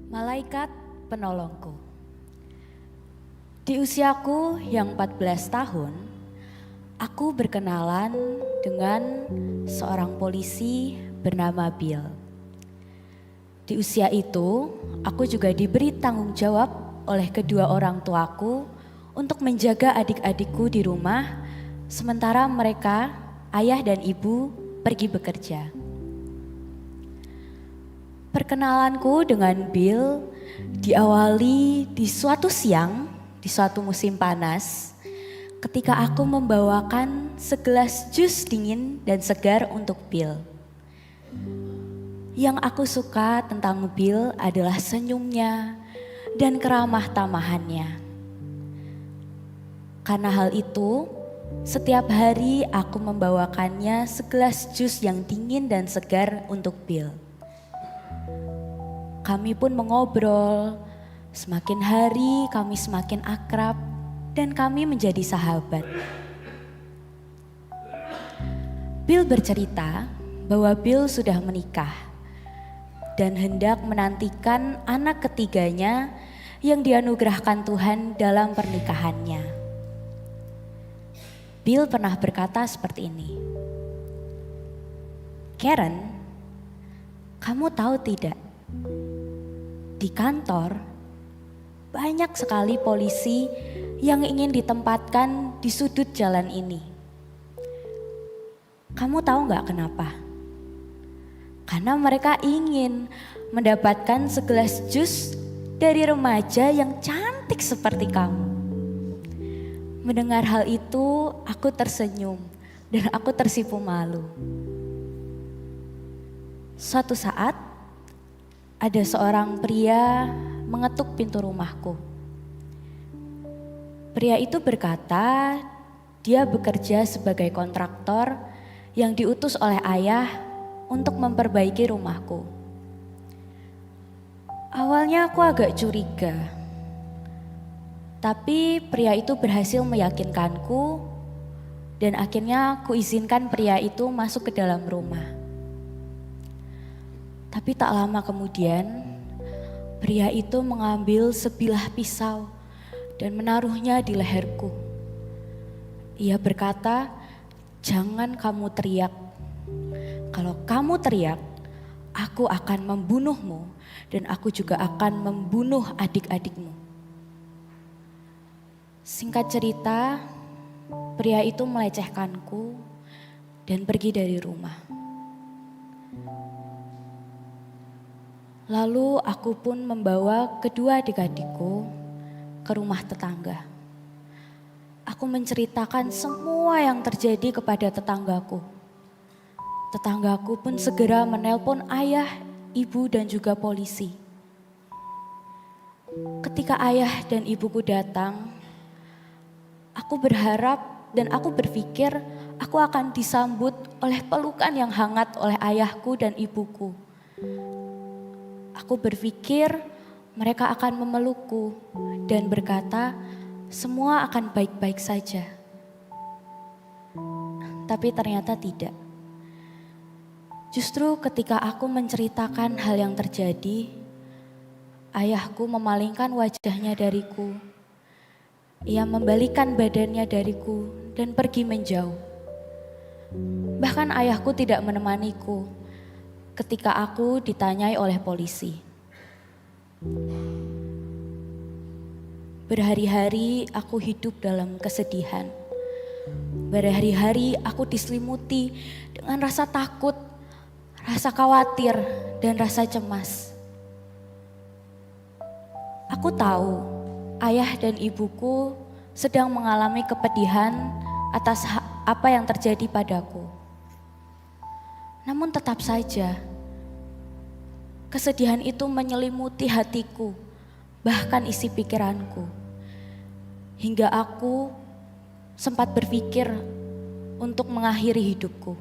Malaikat penolongku. Di usiaku yang 14 tahun, aku berkenalan dengan seorang polisi bernama Bill. Di usia itu, aku juga diberi tanggung jawab oleh kedua orang tuaku untuk menjaga adik-adikku di rumah, sementara mereka, ayah dan ibu, pergi bekerja. Perkenalanku dengan Bill diawali di suatu siang, di suatu musim panas, ketika aku membawakan segelas jus dingin dan segar untuk Bill. Yang aku suka tentang Bill adalah senyumnya dan keramah tamahannya. Karena hal itu, setiap hari aku membawakannya segelas jus yang dingin dan segar untuk Bill. Kami pun mengobrol, semakin hari kami semakin akrab dan kami menjadi sahabat. Bill bercerita bahwa Bill sudah menikah dan hendak menantikan anak ketiganya yang dianugerahkan Tuhan dalam pernikahannya. Bill pernah berkata seperti ini, "Karen, kamu tahu tidak? Di kantor, banyak sekali polisi yang ingin ditempatkan di sudut jalan ini. Kamu tahu gak kenapa? Karena mereka ingin mendapatkan segelas jus dari remaja yang cantik seperti kamu." Mendengar hal itu, aku tersenyum dan aku tersipu malu. Suatu saat, ada seorang pria mengetuk pintu rumahku. Pria itu berkata, dia bekerja sebagai kontraktor yang diutus oleh ayah untuk memperbaiki rumahku. Awalnya aku agak curiga, tapi pria itu berhasil meyakinkanku dan akhirnya aku izinkan pria itu masuk ke dalam rumah. Tapi tak lama kemudian, pria itu mengambil sebilah pisau dan menaruhnya di leherku. Ia berkata, "Jangan kamu teriak. Kalau kamu teriak, aku akan membunuhmu dan aku juga akan membunuh adik-adikmu." Singkat cerita, pria itu melecehkanku dan pergi dari rumah. Lalu aku pun membawa kedua adik-adikku ke rumah tetangga. Aku menceritakan semua yang terjadi kepada tetanggaku. Tetanggaku pun segera menelpon ayah, ibu dan juga polisi. Ketika ayah dan ibuku datang, aku berharap dan aku berpikir aku akan disambut oleh pelukan yang hangat oleh ayahku dan ibuku. Aku berpikir mereka akan memelukku dan berkata semua akan baik-baik saja. Tapi ternyata tidak. Justru ketika aku menceritakan hal yang terjadi, ayahku memalingkan wajahnya dariku. Ia membalikan badannya dariku dan pergi menjauh. Bahkan ayahku tidak menemaniku ketika aku ditanyai oleh polisi. Berhari-hari aku hidup dalam kesedihan. Berhari-hari aku diselimuti dengan rasa takut, rasa khawatir, dan rasa cemas. Aku tahu ayah dan ibuku sedang mengalami kepedihan atas apa yang terjadi padaku. Namun tetap saja, kesedihan itu menyelimuti hatiku, bahkan isi pikiranku. Hingga aku sempat berpikir untuk mengakhiri hidupku.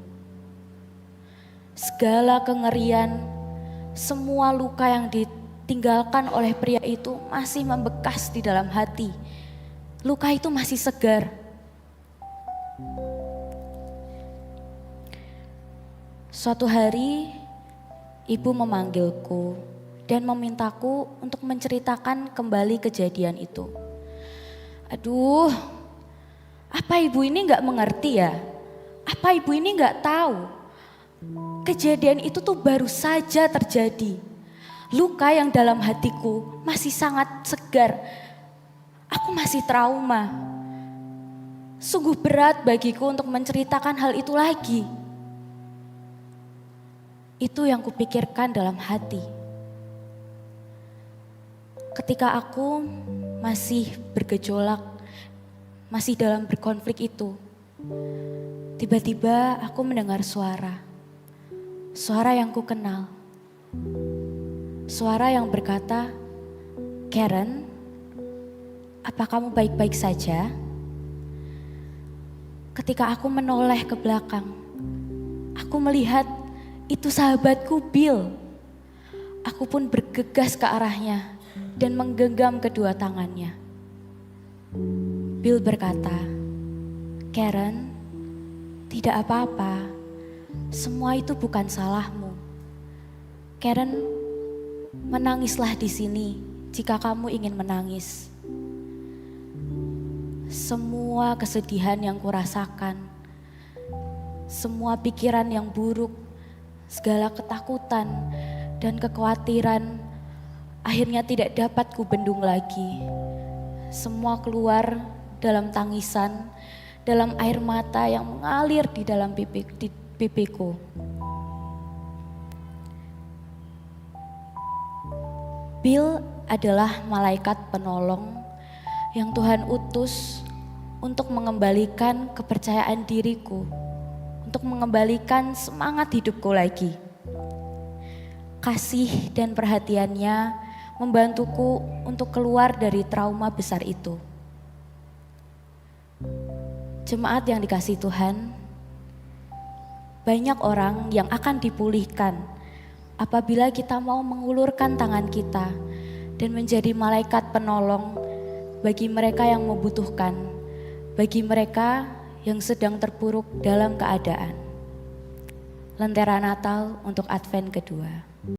Segala kengerian, semua luka yang ditinggalkan oleh pria itu masih membekas di dalam hati. Luka itu masih segar. Suatu hari, ibu memanggilku dan memintaku untuk menceritakan kembali kejadian itu. Aduh, apa ibu ini gak mengerti ya? Apa ibu ini gak tahu? Kejadian itu tuh baru saja terjadi. Luka yang dalam hatiku masih sangat segar. Aku masih trauma. Sungguh berat bagiku untuk menceritakan hal itu lagi. Itu yang kupikirkan dalam hati. Ketika aku masih bergejolak, masih dalam berkonflik itu, tiba-tiba aku mendengar suara. Suara yang ku kenal. Suara yang berkata, "Karen, apa kamu baik-baik saja?" Ketika aku menoleh ke belakang, aku melihat itu sahabatku Bill. Aku pun bergegas ke arahnya dan menggenggam kedua tangannya. Bill berkata, "Karen, tidak apa-apa. Semua itu bukan salahmu. Karen, menangislah di sini jika kamu ingin menangis. Semua kesedihan yang kurasakan, semua pikiran yang buruk, segala ketakutan dan kekhawatiran akhirnya tidak dapat kubendung lagi. Semua keluar dalam tangisan, dalam air mata yang mengalir di dalam pipiku. Bill adalah malaikat penolong yang Tuhan utus untuk mengembalikan kepercayaan diriku, untuk mengembalikan semangat hidupku lagi. Kasih dan perhatiannya membantuku untuk keluar dari trauma besar itu. Jemaat yang dikasihi Tuhan, banyak orang yang akan dipulihkan apabila kita mau mengulurkan tangan kita dan menjadi malaikat penolong bagi mereka yang membutuhkan, bagi mereka yang sedang terpuruk dalam keadaan. Lentera Natal untuk Advent kedua.